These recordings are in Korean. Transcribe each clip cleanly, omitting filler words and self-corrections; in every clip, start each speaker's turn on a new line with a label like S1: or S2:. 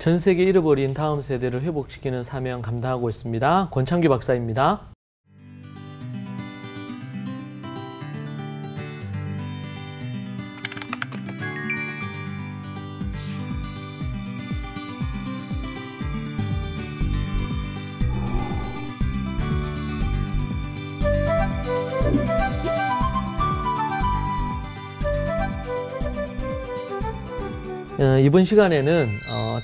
S1: 전 세계 잃어버린 다음 세대를 회복시키는 사명 감당하고 있습니다. 권창규 박사입니다. 이번 시간에는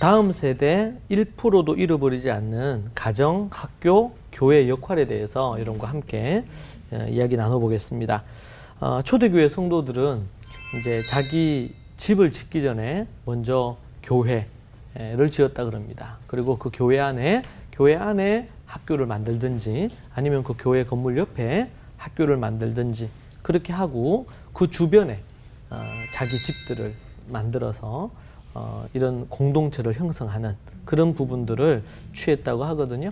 S1: 다음 세대 1%도 잃어버리지 않는 가정, 학교, 교회 역할에 대해서 여러분과 함께 이야기 나눠보겠습니다. 초대교회 성도들은 이제 자기 집을 짓기 전에 먼저 교회를 지었다 그럽니다. 그리고 그 교회 안에 학교를 만들든지 아니면 그 교회 건물 옆에 학교를 만들든지 그렇게 하고 그 주변에 자기 집들을 만들어서 이런 공동체를 형성하는 그런 부분들을 취했다고 하거든요.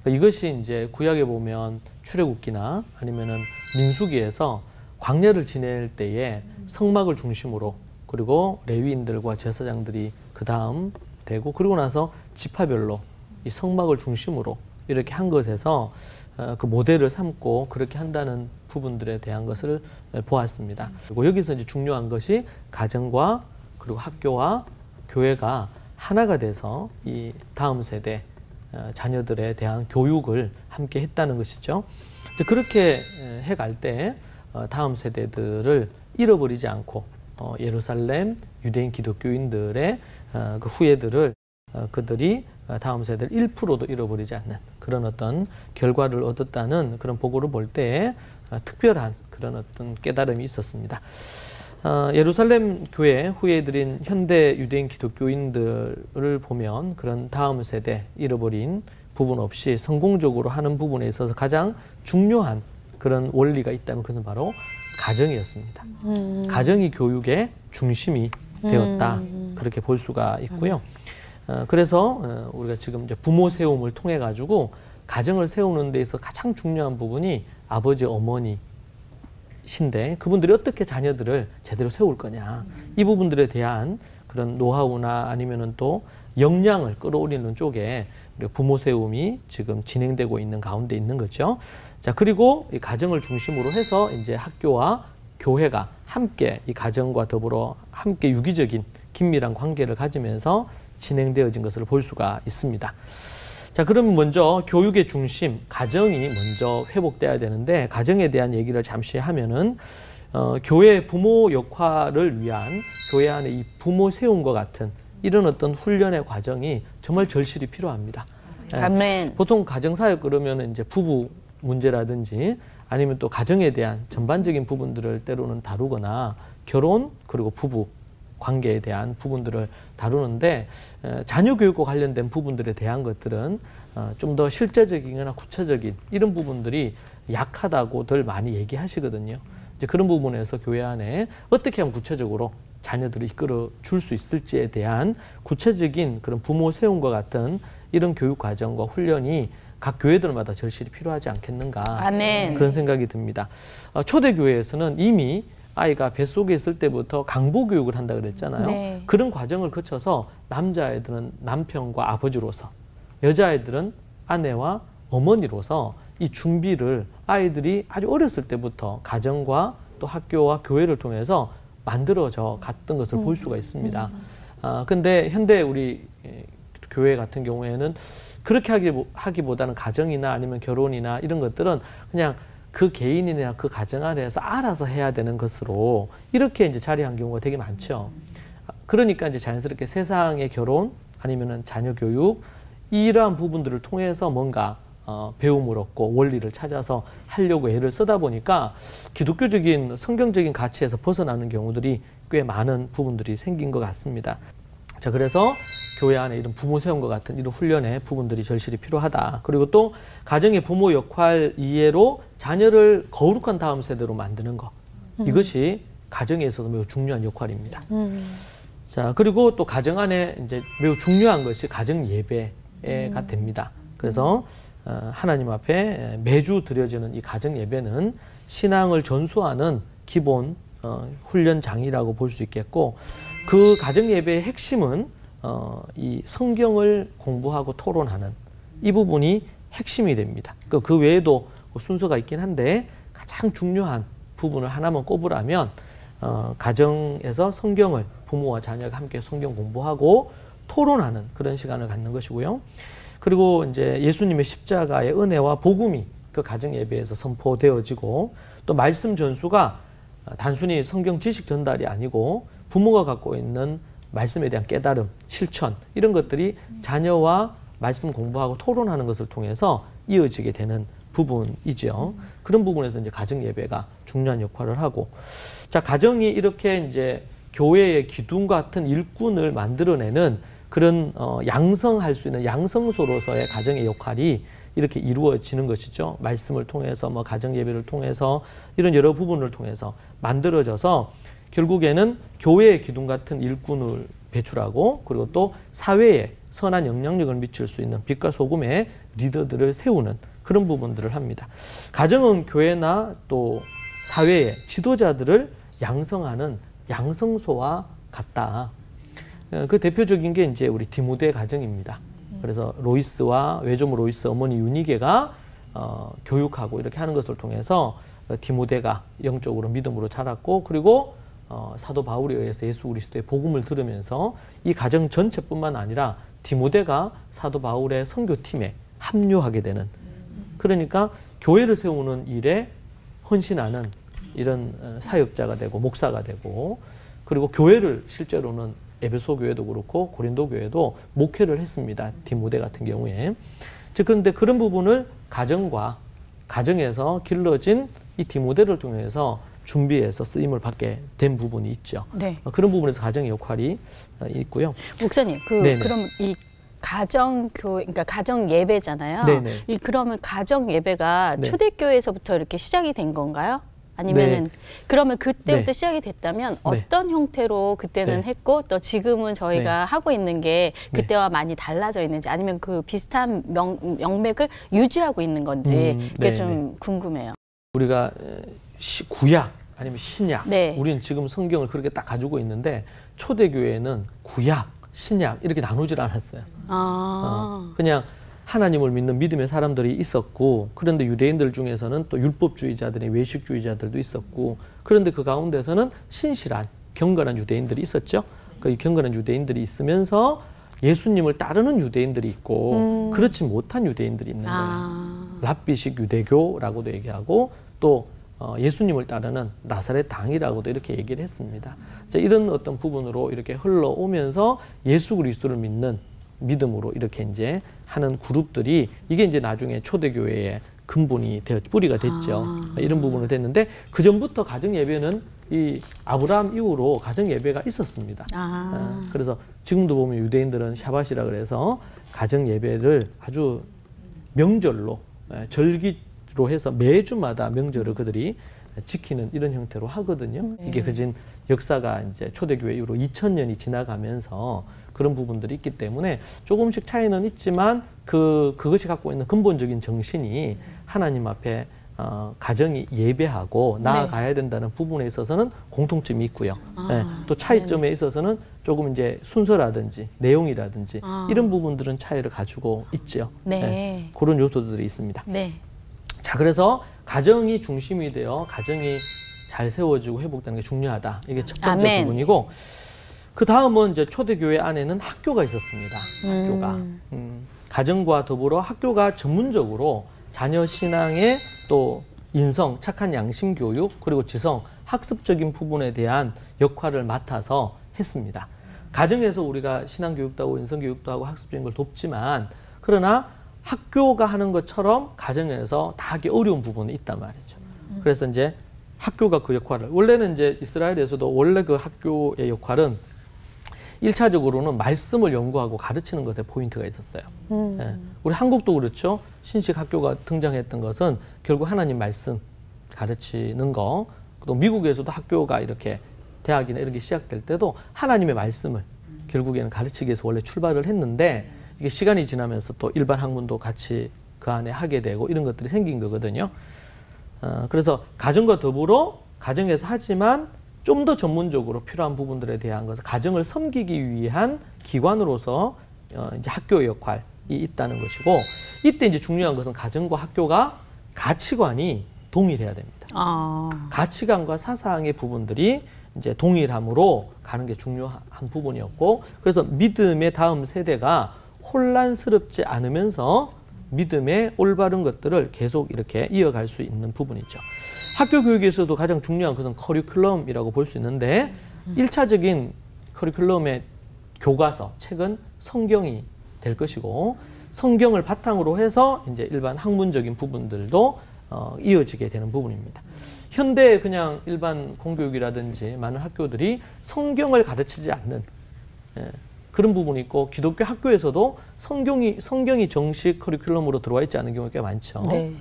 S1: 이것이 이제 구약에 보면 출애굽기나 아니면은 민수기에서 광야를 지낼 때에 성막을 중심으로 그리고 레위인들과 제사장들이 그 다음 되고 그리고 나서 지파별로 이 성막을 중심으로 이렇게 한 것에서 그 모델을 삼고 그렇게 한다는 부분들에 대한 것을 보았습니다. 그리고 여기서 이제 중요한 것이 가정과 그리고 학교와 교회가 하나가 돼서 이 다음 세대 자녀들에 대한 교육을 함께 했다는 것이죠. 그렇게 해갈 때 다음 세대들을 잃어버리지 않고 예루살렘 유대인 기독교인들의 그 후예들을 그들이 다음 세대를 1%도 잃어버리지 않는 그런 어떤 결과를 얻었다는 그런 보고를 볼 때 특별한 그런 어떤 깨달음이 있었습니다. 예루살렘 교회 후예들인 현대 유대인 기독교인들을 보면 그런 다음 세대 잃어버린 부분 없이 성공적으로 하는 부분에 있어서 가장 중요한 그런 원리가 있다면 그것은 바로 가정이었습니다. 가정이 교육의 중심이 되었다. 그렇게 볼 수가 있고요. 그래서 우리가 지금 이제 부모 세움을 통해 가지고 가정을 세우는 데 있어서 가장 중요한 부분이 아버지, 어머니 신데 그분들이 어떻게 자녀들을 제대로 세울 거냐 이 부분들에 대한 그런 노하우나 아니면은 또 역량을 끌어올리는 쪽에 부모 세움이 지금 진행되고 있는 가운데 있는 거죠. 자, 그리고 이 가정을 중심으로 해서 이제 학교와 교회가 함께 이 가정과 더불어 함께 유기적인 긴밀한 관계를 가지면서 진행되어진 것을 볼 수가 있습니다. 자, 그러면 먼저 교육의 중심, 가정이 먼저 회복돼야 되는데 가정에 대한 얘기를 잠시 하면은 교회 부모 역할을 위한 교회 안에 이 부모 세움과 같은 이런 어떤 훈련의 과정이 정말 절실히 필요합니다.
S2: 아멘.
S1: 보통 가정사역 그러면 이제 부부 문제라든지 아니면 또 가정에 대한 전반적인 부분들을 때로는 다루거나 결혼 그리고 부부 관계에 대한 부분들을 다루는데 자녀 교육과 관련된 부분들에 대한 것들은 좀 더 실제적이거나 구체적인 이런 부분들이 약하다고들 많이 얘기하시거든요. 이제 그런 부분에서 교회 안에 어떻게 하면 구체적으로 자녀들을 이끌어 줄 수 있을지에 대한 구체적인 그런 부모 세움과 같은 이런 교육 과정과 훈련이 각 교회들마다 절실히 필요하지 않겠는가.
S2: 아멘.
S1: 그런 생각이 듭니다. 초대교회에서는 이미 아이가 뱃속에 있을 때부터 강보 교육을 한다 그랬잖아요.
S2: 네.
S1: 그런 과정을 거쳐서 남자아이들은 남편과 아버지로서 여자아이들은 아내와 어머니로서 이 준비를 아이들이 아주 어렸을 때부터 가정과 또 학교와 교회를 통해서 만들어져 갔던 것을 볼 수가 있습니다. 근데 현대 우리 교회 같은 경우에는 그렇게 하기보다는 가정이나 아니면 결혼이나 이런 것들은 그냥 그 개인이나 그 가정 안에서 알아서 해야 되는 것으로 이렇게 이제 자리한 경우가 되게 많죠. 그러니까 이제 자연스럽게 세상의 결혼 아니면은 자녀 교육 이러한 부분들을 통해서 뭔가 배움을 얻고 원리를 찾아서 하려고 애를 쓰다 보니까 기독교적인 성경적인 가치에서 벗어나는 경우들이 꽤 많은 부분들이 생긴 것 같습니다. 자, 그래서 교회 안에 이런 부모 세움과 같은 이런 훈련의 부분들이 절실히 필요하다. 그리고 또 가정의 부모 역할 이해로 자녀를 거룩한 다음 세대로 만드는 것. 이것이 가정에 있어서 매우 중요한 역할입니다. 자, 그리고 또 가정 안에 이제 매우 중요한 것이 가정 예배가 됩니다. 그래서 하나님 앞에 매주 드려지는 이 가정 예배는 신앙을 전수하는 기본 훈련장이라고 볼 수 있겠고, 그 가정 예배의 핵심은 이 성경을 공부하고 토론하는 이 부분이 핵심이 됩니다. 그 외에도 순서가 있긴 한데 가장 중요한 부분을 하나만 꼽으라면 가정에서 성경을 부모와 자녀가 함께 성경 공부하고 토론하는 그런 시간을 갖는 것이고요. 그리고 이제 예수님의 십자가의 은혜와 복음이 그 가정 예배에서 선포되어지고 또 말씀 전수가 단순히 성경 지식 전달이 아니고 부모가 갖고 있는 말씀에 대한 깨달음, 실천 이런 것들이 자녀와 말씀 공부하고 토론하는 것을 통해서 이어지게 되는 부분이죠. 그런 부분에서 이제 가정 예배가 중요한 역할을 하고, 자 가정이 이렇게 이제 교회의 기둥 같은 일꾼을 만들어내는 그런 양성할 수 있는 양성소로서의 가정의 역할이 이렇게 이루어지는 것이죠. 말씀을 통해서 뭐 가정 예배를 통해서 이런 여러 부분을 통해서 만들어져서 결국에는 교회의 기둥 같은 일꾼을 배출하고 그리고 또 사회에 선한 영향력을 미칠 수 있는 빛과 소금의 리더들을 세우는 그런 부분들을 합니다. 가정은 교회나 또 사회의 지도자들을 양성하는 양성소와 같다. 그 대표적인 게 이제 우리 디모데 가정입니다. 그래서 로이스와 외조모 로이스 어머니 유니게가 교육하고 이렇게 하는 것을 통해서 디모데가 영적으로 믿음으로 자랐고, 그리고 사도 바울에 의해서 예수 그리스도의 복음을 들으면서 이 가정 전체뿐만 아니라 디모데가 사도 바울의 선교팀에 합류하게 되는, 그러니까 교회를 세우는 일에 헌신하는 이런 사역자가 되고 목사가 되고, 그리고 교회를 실제로는 에베소 교회도 그렇고 고린도 교회도 목회를 했습니다. 디모데 같은 경우에. 즉 그런데 그런 부분을 가정과 가정에서 길러진 이 디모데를 통해서 준비해서 쓰임을 받게 된 부분이 있죠. 네. 그런 부분에서 가정의 역할이 있고요.
S2: 목사님, 그럼 이 그러니까 가정 예배잖아요. 네네. 그러면 가정 예배가 네. 초대교회에서부터 이렇게 시작이 된 건가요? 아니면은 네. 그러면 그때부터 네. 시작이 됐다면 어떤 네. 형태로 그때는 네. 했고 또 지금은 저희가 네. 하고 있는 게 그때와 네. 많이 달라져 있는지, 아니면 그 비슷한 명맥을 유지하고 있는 건지 그게 좀 궁금해요.
S1: 우리가 구약 아니면 신약, 네. 우리는 지금 성경을 그렇게 딱 가지고 있는데 초대교회는 구약, 신약 이렇게 나누질 않았어요. 그냥 하나님을 믿는 믿음의 사람들이 있었고, 그런데 유대인들 중에서는 또 율법주의자들이 외식주의자들도 있었고, 그런데 그 가운데서는 신실한 경건한 유대인들이 있었죠. 그 경건한 유대인들이 있으면서 예수님을 따르는 유대인들이 있고 그렇지 못한 유대인들이 있는 거예요. 랍비식 유대교라고도 얘기하고 또 예수님을 따르는 나사렛 당이라고도 이렇게 얘기를 했습니다. 자, 이런 어떤 부분으로 이렇게 흘러오면서 예수 그리스도를 믿는 믿음으로 이렇게 이제 하는 그룹들이, 이게 이제 나중에 초대교회의 근본이 되어 뿌리가 됐죠. 이런 부분을 됐는데, 그 전부터 가정 예배는 이 아브라함 이후로 가정 예배가 있었습니다. 그래서 지금도 보면 유대인들은 샤밧이라 그래서 가정 예배를 아주 명절로 절기로 해서 매주마다 명절을 그들이 지키는 이런 형태로 하거든요. 이게 그진 역사가 이제 초대교회 이후로 2000년이 지나가면서 그런 부분들이 있기 때문에 조금씩 차이는 있지만 그것이 갖고 있는 근본적인 정신이 하나님 앞에 가정이 예배하고 나아가야 된다는 부분에 있어서는 공통점이 있고요. 네. 또 차이점에 있어서는 조금 이제 순서라든지 내용이라든지 이런 부분들은 차이를 가지고 있죠. 네. 네. 그런 요소들이 있습니다. 네. 자, 그래서 가정이 중심이 되어 가정이 잘 세워지고 회복되는 게 중요하다. 이게 첫 번째 아멘. 부분이고, 그 다음은 이제 초대교회 안에는 학교가 있었습니다. 학교가. 가정과 더불어 학교가 전문적으로 자녀 신앙의 또 인성, 착한 양심 교육, 그리고 지성, 학습적인 부분에 대한 역할을 맡아서 했습니다. 가정에서 우리가 신앙교육도 하고 인성교육도 하고 학습적인 걸 돕지만, 그러나 학교가 하는 것처럼 가정에서 다 하기 어려운 부분이 있단 말이죠. 그래서 이제 학교가 그 역할을, 원래는 이제 이스라엘에서도 원래 그 학교의 역할은 1차적으로는 말씀을 연구하고 가르치는 것에 포인트가 있었어요. 예. 우리 한국도 그렇죠. 신식 학교가 등장했던 것은 결국 하나님 말씀 가르치는 거, 또 미국에서도 학교가 이렇게 대학이나 이런 게 시작될 때도 하나님의 말씀을 결국에는 가르치기 위해서 원래 출발을 했는데, 이게 시간이 지나면서 또 일반 학문도 같이 그 안에 하게 되고 이런 것들이 생긴 거거든요. 그래서 가정과 더불어 가정에서 하지만 좀 더 전문적으로 필요한 부분들에 대한 것을 가정을 섬기기 위한 기관으로서 이제 학교의 역할이 있다는 것이고, 이때 이제 중요한 것은 가정과 학교가 가치관이 동일해야 됩니다. 가치관과 사상의 부분들이 이제 동일함으로 가는 게 중요한 부분이었고, 그래서 믿음의 다음 세대가 혼란스럽지 않으면서 믿음의 올바른 것들을 계속 이렇게 이어갈 수 있는 부분이죠. 학교 교육에서도 가장 중요한 것은 커리큘럼이라고 볼 수 있는데, 1차적인 커리큘럼의 교과서, 책은 성경이 될 것이고, 성경을 바탕으로 해서 이제 일반 학문적인 부분들도 이어지게 되는 부분입니다. 현대 그냥 일반 공교육이라든지 많은 학교들이 성경을 가르치지 않는 그런 부분이 있고, 기독교 학교에서도 성경이 정식 커리큘럼으로 들어와 있지 않은 경우가 꽤 많죠. 네.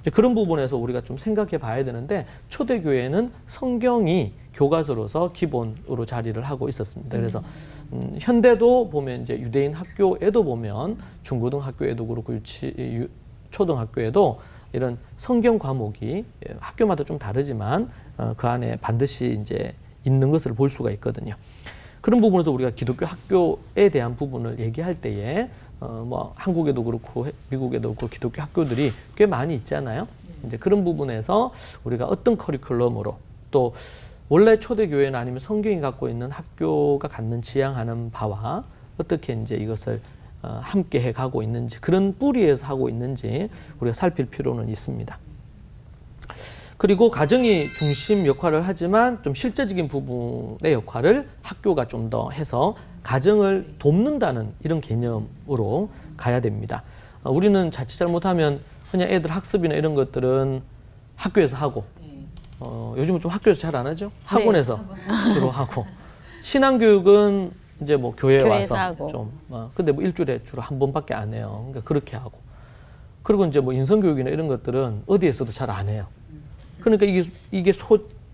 S1: 이제 그런 부분에서 우리가 좀 생각해 봐야 되는데, 초대교회는 성경이 교과서로서 기본으로 자리를 하고 있었습니다. 그래서 현대도 보면 이제 유대인 학교에도 보면 중고등학교에도 그렇고 초등학교에도 이런 성경 과목이 학교마다 좀 다르지만 그 안에 반드시 이제 있는 것을 볼 수가 있거든요. 그런 부분에서 우리가 기독교 학교에 대한 부분을 얘기할 때에 뭐 한국에도 그렇고 미국에도 그렇고 기독교 학교들이 꽤 많이 있잖아요. 이제 그런 부분에서 우리가 어떤 커리큘럼으로, 또 원래 초대교회나 아니면 성경이 갖고 있는 학교가 갖는 지향하는 바와 어떻게 이제 이것을 함께 해 가고 있는지, 그런 뿌리에서 하고 있는지 우리가 살필 필요는 있습니다. 그리고 가정이 중심 역할을 하지만 좀 실제적인 부분의 역할을 학교가 좀 더 해서 가정을 돕는다는 이런 개념으로 가야 됩니다. 우리는 자칫 잘못하면 그냥 애들 학습이나 이런 것들은 학교에서 하고, 요즘은 좀 학교에서 잘 안 하죠? 학원에서 주로 하고, 신앙교육은 이제 뭐 교회에 와서 하고. 좀, 근데 뭐 일주일에 주로 한 번밖에 안 해요. 그러니까 그렇게 하고. 그리고 이제 뭐 인성교육이나 이런 것들은 어디에서도 잘 안 해요. 그러니까 이게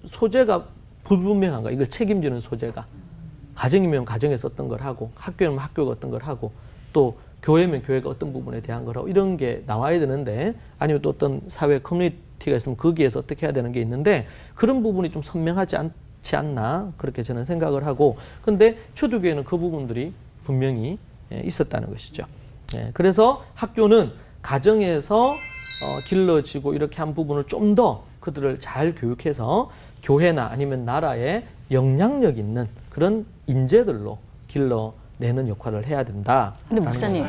S1: 소재가 불분명한가, 이걸 책임지는 소재가. 가정이면 가정에서 어떤 걸 하고, 학교면 학교가 어떤 걸 하고, 또 교회면 교회가 어떤 부분에 대한 걸 하고, 이런 게 나와야 되는데, 아니면 또 어떤 사회 커뮤니티가 있으면 거기에서 어떻게 해야 되는 게 있는데, 그런 부분이 좀 선명하지 않지 않나, 그렇게 저는 생각을 하고, 근데 초대교회는 그 부분들이 분명히 있었다는 것이죠. 그래서 학교는 가정에서 길러지고 이렇게 한 부분을 좀 더 그들을 잘 교육해서 교회나 아니면 나라에 영향력 있는 그런 인재들로 길러내는 역할을 해야 된다.
S2: 근데 목사님,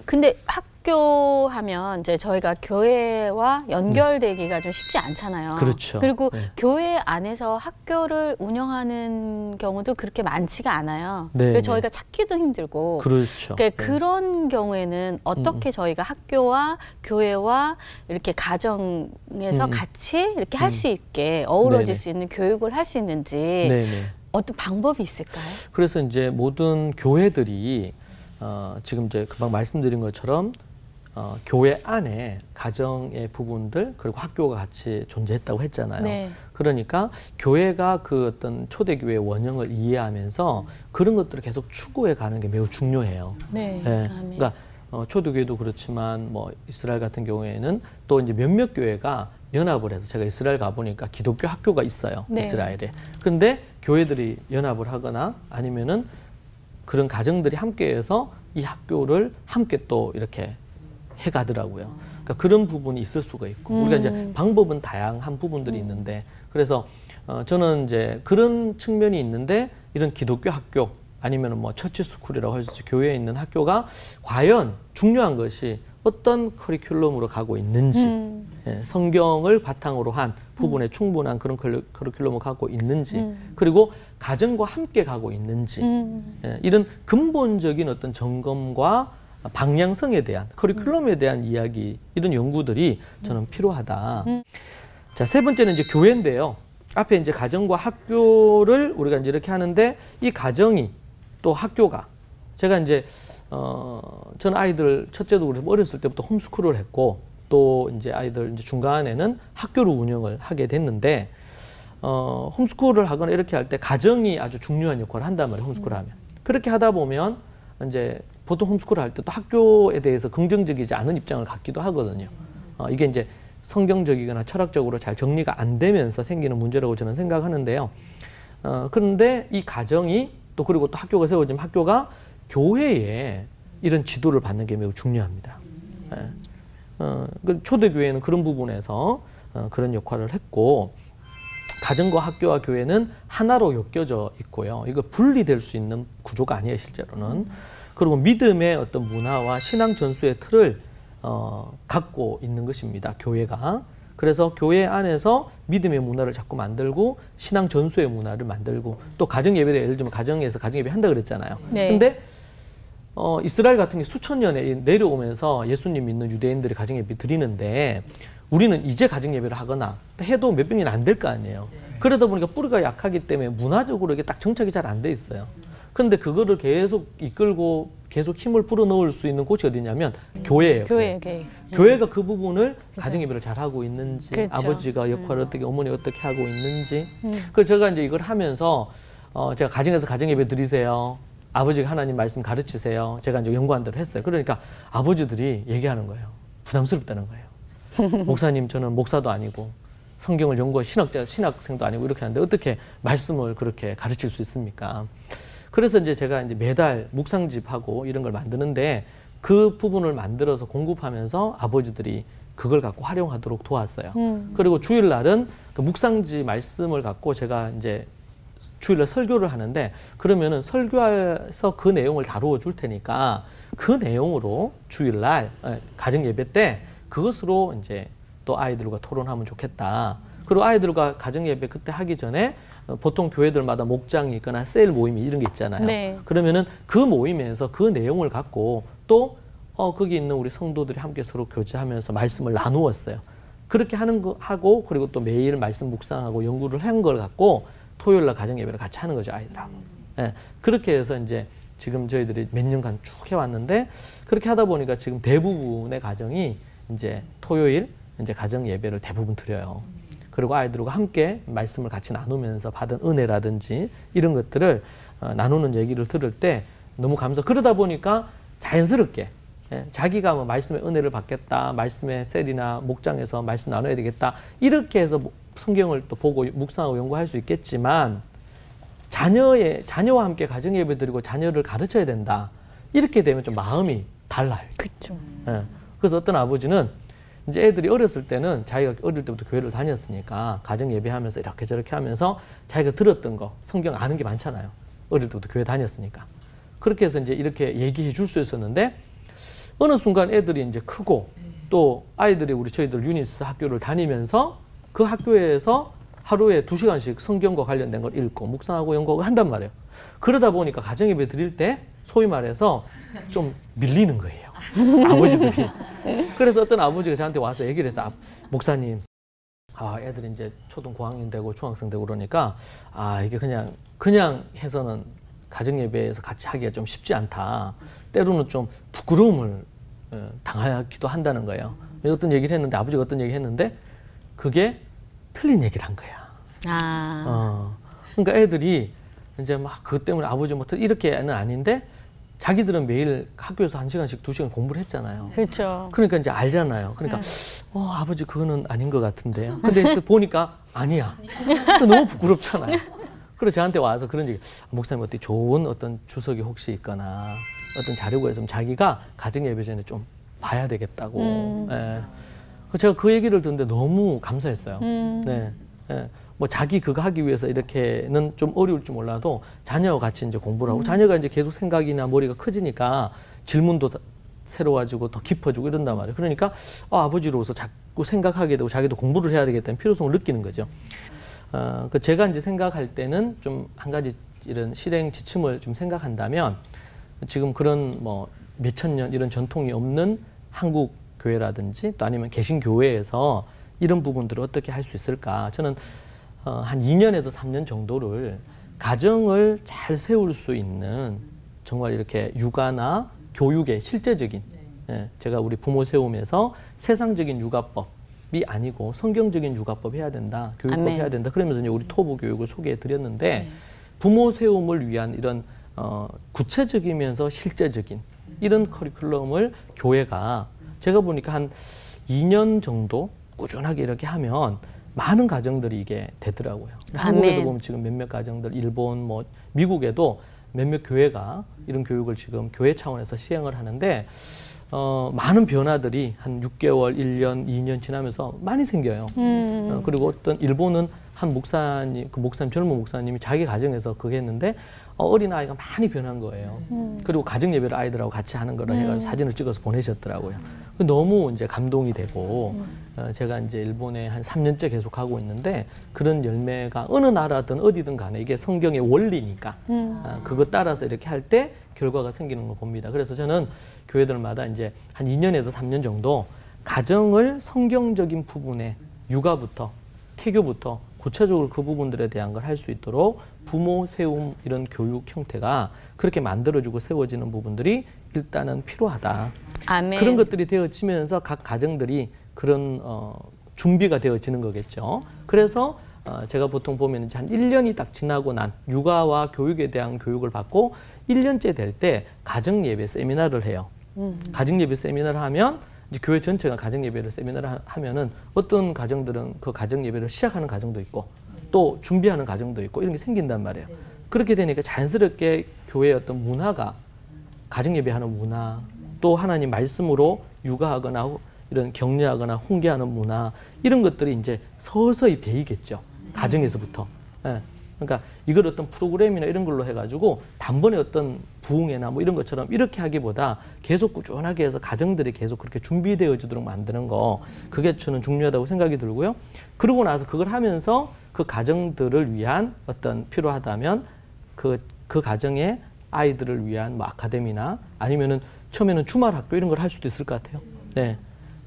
S2: 근데 학교 하면 이제 저희가 교회와 연결되기가 좀 쉽지 않잖아요.
S1: 그렇죠.
S2: 그리고 교회 안에서 학교를 운영하는 경우도 그렇게 많지가 않아요. 그래서 저희가 찾기도 힘들고.
S1: 그렇죠.
S2: 그런 경우에는 어떻게 저희가 학교와 교회와 이렇게 가정에서 같이 이렇게 할 수 있게 어우러질 수 있는 교육을 할 수 있는지 어떤 방법이 있을까요?
S1: 그래서 이제 모든 교회들이 지금 이제 금방 말씀드린 것처럼 교회 안에 가정의 부분들 그리고 학교가 같이 존재했다고 했잖아요. 그러니까 교회가 그 어떤 초대교회의 원형을 이해하면서 그런 것들을 계속 추구해 가는 게 매우 중요해요. 그러니까 초대교회도 그렇지만 뭐 이스라엘 같은 경우에는 또 이제 몇몇 교회가 연합을 해서, 제가 이스라엘 가보니까 기독교 학교가 있어요. 이스라엘에. 근데 교회들이 연합을 하거나 아니면은 그런 가정들이 함께해서 이 학교를 함께 또 이렇게 해가더라고요. 그러니까 그런 부분이 있을 수가 있고, 우리가 이제 방법은 다양한 부분들이 있는데, 그래서 저는 이제 그런 측면이 있는데, 이런 기독교 학교 아니면 뭐 처치스쿨이라고 할 수 있죠. 교회에 있는 학교가 과연 중요한 것이 어떤 커리큘럼으로 가고 있는지, 성경을 바탕으로 한 부분에 충분한 그런 커리큘럼을 갖고 있는지, 그리고 가정과 함께 가고 있는지, 이런 근본적인 어떤 점검과 방향성에 대한, 커리큘럼에 대한 이야기, 이런 연구들이 저는 필요하다. 자, 세 번째는 이제 교회인데요. 앞에 이제 가정과 학교를 우리가 이제 이렇게 하는데, 이 가정이 또 학교가, 제가 이제 전 아이들 첫째도 그래서 어렸을 때부터 홈스쿨을 했고, 또 이제 아이들 이제 중간에는 학교를 운영을 하게 됐는데, 홈스쿨을 하거나 이렇게 할 때 가정이 아주 중요한 역할을 한단 말이에요. 홈스쿨을 하면. 그렇게 하다 보면 이제 보통 홈스쿨을 할 때 또 학교에 대해서 긍정적이지 않은 입장을 갖기도 하거든요. 이게 이제 성경적이거나 철학적으로 잘 정리가 안 되면서 생기는 문제라고 저는 생각하는데요. 그런데 이 가정이 또 그리고 또 학교가 세워지면 학교가 교회에 이런 지도를 받는 게 매우 중요합니다. 초대교회는 그런 부분에서 그런 역할을 했고, 가정과 학교와 교회는 하나로 엮여져 있고요. 이거 분리될 수 있는 구조가 아니에요, 실제로는. 그리고 믿음의 어떤 문화와 신앙 전수의 틀을 갖고 있는 것입니다, 교회가. 그래서 교회 안에서 믿음의 문화를 자꾸 만들고 신앙 전수의 문화를 만들고, 또 가정 예배를 예를 들면 가정에서 가정 예배 한다 그랬잖아요.
S2: 네.
S1: 근데 이스라엘 같은 게 수천 년에 내려오면서 예수님 믿는 유대인들이 가정 예배 드리는데, 우리는 이제 가정 예배를 하거나 해도 몇백 년 안 될 거 아니에요. 그러다 보니까 뿌리가 약하기 때문에 문화적으로 이게 딱 정착이 잘 안 돼 있어요. 그런데 그거를 계속 이끌고 계속 힘을 불어넣을 수 있는 곳이 어디냐면 교회예요. 교회가 그 부분을 가정 예배를 잘 하고 있는지, 그렇죠. 아버지가 역할을 어떻게, 어머니가 어떻게 하고 있는지. 그래서 제가 이제 이걸 하면서 제가 가정에서 가정 예배 드리세요. 아버지가 하나님 말씀 가르치세요. 제가 이제 연구한 대로 했어요. 그러니까 아버지들이 얘기하는 거예요. 부담스럽다는 거예요. 목사님, 저는 목사도 아니고 성경을 연구한 신학생도 아니고 이렇게 하는데 어떻게 말씀을 그렇게 가르칠 수 있습니까? 그래서 이제 제가 이제 매달 묵상집하고 이런 걸 만드는데, 그 부분을 만들어서 공급하면서 아버지들이 그걸 갖고 활용하도록 도왔어요. 그리고 주일날은 그 묵상지 말씀을 갖고 제가 이제 주일날 설교를 하는데, 그러면은 설교에서 그 내용을 다루어 줄 테니까 그 내용으로 주일날 가정 예배 때 그것으로 이제 또 아이들과 토론하면 좋겠다. 그리고 아이들과 가정 예배 그때 하기 전에 보통 교회들마다 목장이 있거나 셀 모임이 이런 게 있잖아요. 네. 그러면은 그 모임에서 그 내용을 갖고 또 거기 있는 우리 성도들이 함께 서로 교제하면서 말씀을 나누었어요. 그렇게 하는 거 하고, 그리고 또 매일 말씀 묵상하고 연구를 한 걸 갖고 토요일 날 가정 예배를 같이 하는 거죠, 아이들하고. 예, 그렇게 해서 이제 지금 저희들이 몇 년간 쭉 해왔는데, 그렇게 하다 보니까 지금 대부분의 가정이 이제 토요일 이제 가정 예배를 대부분 드려요. 그리고 아이들과 함께 말씀을 같이 나누면서 받은 은혜라든지 이런 것들을 나누는 얘기를 들을 때 너무 그러다 보니까 자연스럽게 자기가 뭐 말씀의 은혜를 받겠다, 말씀의 셀이나 목장에서 말씀 나눠야 되겠다, 이렇게 해서 성경을 또 보고 묵상하고 연구할 수 있겠지만, 자녀와 함께 가정 예배 드리고 자녀를 가르쳐야 된다, 이렇게 되면 좀 마음이 달라요.
S2: 그렇죠.
S1: 그래서 어떤 아버지는 이제 애들이 어렸을 때는 자기가 어릴 때부터 교회를 다녔으니까 가정 예배하면서 이렇게 저렇게 하면서 자기가 들었던 거, 성경 아는 게 많잖아요. 어릴 때부터 교회 다녔으니까. 그렇게 해서 이제 이렇게 얘기해 줄 수 있었는데, 어느 순간 애들이 이제 크고, 또 아이들이 저희들 유니스 학교를 다니면서 그 학교에서 하루에 2시간씩 성경과 관련된 걸 읽고 묵상하고 연구하고 한단 말이에요. 그러다 보니까 가정 예배 드릴 때 소위 말해서 좀 밀리는 거예요, 아버지들이. 그래서 어떤 아버지가 저한테 와서 얘기를 해서, 목사님, 애들이 이제 초등 고학년 되고 중학생 되고 그러니까 이게 그냥 해서는 가정 예배에서 같이 하기가 좀 쉽지 않다. 때로는 좀 부끄러움을 당하기도 한다는 거예요. 어떤 얘기를 했는데, 아버지가 어떤 얘기를 했는데 그게 틀린 얘기를 한 거야. 그러니까 애들이 이제 막 그것 때문에 아버지 뭐 이렇게는 아닌데, 자기들은 매일 학교에서 1시간씩 2시간 공부를 했잖아요.
S2: 그렇죠.
S1: 그러니까 이제 알잖아요. 그러니까 아버지 그거는 아닌 것 같은데요. 근데 보니까 아니야. 너무 부끄럽잖아요. 그래서 저한테 와서 그런 얘기, 목사님 어떻게 좋은 어떤 주석이 혹시 있거나 어떤 자료가 있으면 자기가 가정 예배 전에 좀 봐야 되겠다고. 예. 제가 그 얘기를 듣는데 너무 감사했어요. 네. 예. 뭐 자기 그거 하기 위해서 이렇게는 좀 어려울지 몰라도 자녀와 같이 이제 공부를 하고, 자녀가 이제 계속 생각이나 머리가 커지니까 질문도 새로워지고 더 깊어지고 이런단 말이에요. 그러니까 아버지로서 자꾸 생각하게 되고 자기도 공부를 해야 되겠다는 필요성을 느끼는 거죠. 제가 이제 생각할 때는 좀 한 가지 이런 실행 지침을 좀 생각한다면, 지금 그런 뭐 몇천 년 이런 전통이 없는 한국 교회라든지 또 아니면 개신교회에서 이런 부분들을 어떻게 할 수 있을까? 저는 한 2년에서 3년 정도를 가정을 잘 세울 수 있는, 정말 이렇게 육아나 교육의 실제적인, 제가 우리 부모 세움에서 세상적인 육아법이 아니고 성경적인 육아법 해야 된다, 교육법 해야 된다, 그러면서 이제 우리 토부 교육을 소개해 드렸는데, 부모 세움을 위한 이런 구체적이면서 실제적인 이런 커리큘럼을 교회가 제가 보니까 한 2년 정도 꾸준하게 이렇게 하면 많은 가정들이 이게 되더라고요. 한국에도 보면 지금 몇몇 가정들, 일본, 뭐 미국에도 몇몇 교회가 이런 교육을 지금 교회 차원에서 시행을 하는데 많은 변화들이 한 6개월, 1년, 2년 지나면서 많이 생겨요. 그리고 어떤 일본은 한 목사님, 그 목사님, 젊은 목사님이 자기 가정에서 그거 했는데 어린아이가 많이 변한 거예요. 그리고 가정예배를 아이들하고 같이 하는 거를 해가지고 사진을 찍어서 보내셨더라고요. 너무 이제 감동이 되고 제가 이제 일본에 한 3년째 계속 하고 있는데 그런 열매가 어느 나라든 어디든 간에 이게 성경의 원리니까 그거 따라서 이렇게 할 때 결과가 생기는 걸 봅니다. 그래서 저는 교회들마다 이제 한 2년에서 3년 정도 가정을 성경적인 부분에 육아부터 태교부터 구체적으로 그 부분들에 대한 걸 할 수 있도록 부모 세움 이런 교육 형태가 그렇게 만들어지고 세워지는 부분들이 일단은 필요하다.
S2: 아멘.
S1: 그런 것들이 되어지면서 각 가정들이 그런 준비가 되어지는 거겠죠. 그래서 제가 보통 보면 이제 한 1년이 딱 지나고 난 육아와 교육에 대한 교육을 받고 1년째 될 때 가정예배 세미나를 해요. 가정예배 세미나를 하면 이제 교회 전체가 가정예배를 세미나를 하면은 어떤 가정들은 그 가정예배를 시작하는 가정도 있고 또 준비하는 가정도 있고 이런 게 생긴단 말이에요. 그렇게 되니까 자연스럽게 교회의 어떤 문화가 가정예배하는 문화 또 하나님 말씀으로 육아하거나 이런 격려하거나 훈계하는 문화 이런 것들이 이제 서서히 배이겠죠. 가정에서부터. 예. 그러니까 이걸 어떤 프로그램이나 이런 걸로 해가지고 단번에 어떤 부흥회나 뭐 이런 것처럼 이렇게 하기보다 계속 꾸준하게 해서 가정들이 계속 그렇게 준비되어지도록 만드는 거 그게 저는 중요하다고 생각이 들고요. 그러고 나서 그걸 하면서 그 가정들을 위한 어떤 필요하다면 그 가정의 아이들을 위한 뭐 아카데미나 아니면은 처음에는 주말 학교 이런 걸 할 수도 있을 것 같아요. 네.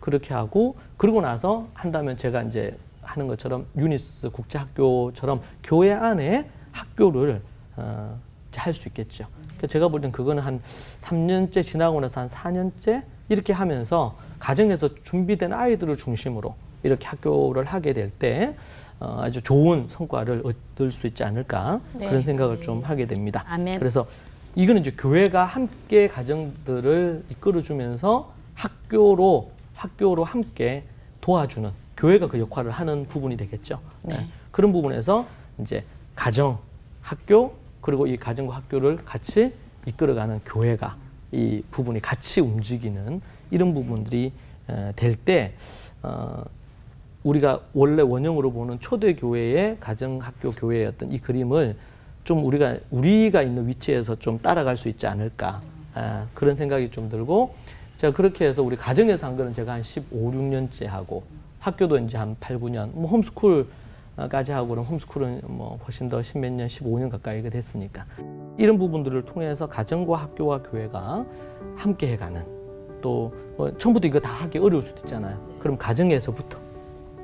S1: 그렇게 하고 그러고 나서 한다면 제가 이제 하는 것처럼 유니스 국제학교처럼 교회 안에 학교를 할 수 있겠죠. 그러니까 제가 볼 땐 그거는 한 3년째 지나고 나서 한 4년째 이렇게 하면서 가정에서 준비된 아이들을 중심으로 이렇게 학교를 하게 될 때 아주 좋은 성과를 얻을 수 있지 않을까 네. 그런 생각을 좀 하게 됩니다.
S2: 아멘.
S1: 그래서 이거는 이제 교회가 함께 가정들을 이끌어주면서 학교로 함께 도와주는 교회가 그 역할을 하는 부분이 되겠죠.
S2: 네.
S1: 그런 부분에서 이제 가정, 학교 그리고 이 가정과 학교를 같이 이끌어가는 교회가 이 부분이 같이 움직이는 이런 부분들이 될 때 우리가 원래 원형으로 보는 초대교회의 가정, 학교, 교회의 어떤 이 그림을 좀 우리가 있는 위치에서 좀 따라갈 수 있지 않을까 그런 생각이 좀 들고 제가 그렇게 해서 우리 가정에서 한 거는 제가 한 15, 16년째 하고 학교도 이제 한 8, 9년 뭐 홈스쿨까지 하고 그럼 홈스쿨은 뭐 훨씬 더 10몇 년, 15년 가까이가 됐으니까 이런 부분들을 통해서 가정과 학교와 교회가 함께 해가는 또 처음부터 이거 다 하기 어려울 수도 있잖아요. 그럼 가정에서부터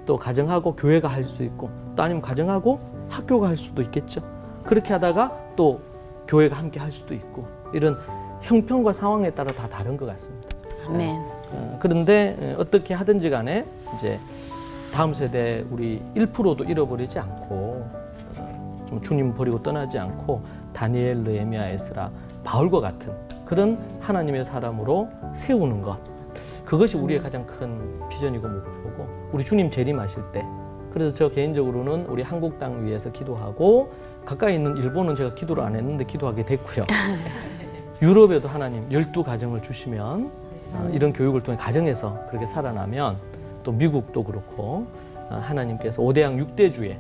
S1: 또 가정하고 교회가 할 수 있고 또 아니면 가정하고 학교가 할 수도 있겠죠. 그렇게 하다가 또 교회가 함께 할 수도 있고 이런 형편과 상황에 따라 다 다른 것 같습니다.
S2: 아멘.
S1: 그런데 어떻게 하든지 간에 이제 다음 세대 우리 1%도 잃어버리지 않고 좀 주님 버리고 떠나지 않고 다니엘, 느헤미야, 에스라, 바울과 같은 그런 하나님의 사람으로 세우는 것 그것이 우리의 가장 큰 비전이고 목표고 우리 주님 재림하실 때 그래서 저 개인적으로는 우리 한국 땅 위에서 기도하고 가까이 있는 일본은 제가 기도를 안 했는데 기도하게 됐고요. 유럽에도 하나님 12가정을 주시면 이런 교육을 통해 가정에서 그렇게 살아나면 또 미국도 그렇고 하나님께서 5대양 6대주의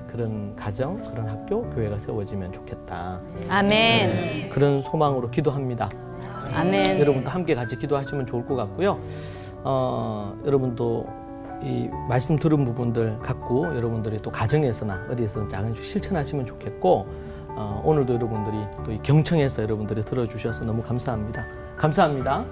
S1: 그런 가정, 그런 학교, 교회가 세워지면 좋겠다.
S2: 아멘.
S1: 그런 소망으로 기도합니다.
S2: 아멘.
S1: 여러분도 함께 같이 기도하시면 좋을 것 같고요. 여러분도 이 말씀 들은 부분들 갖고 여러분들이 또 가정에서나 어디에서든 작은씩 실천하시면 좋겠고 오늘도 여러분들이 또 이 경청해서 여러분들이 들어주셔서 너무 감사합니다. 감사합니다.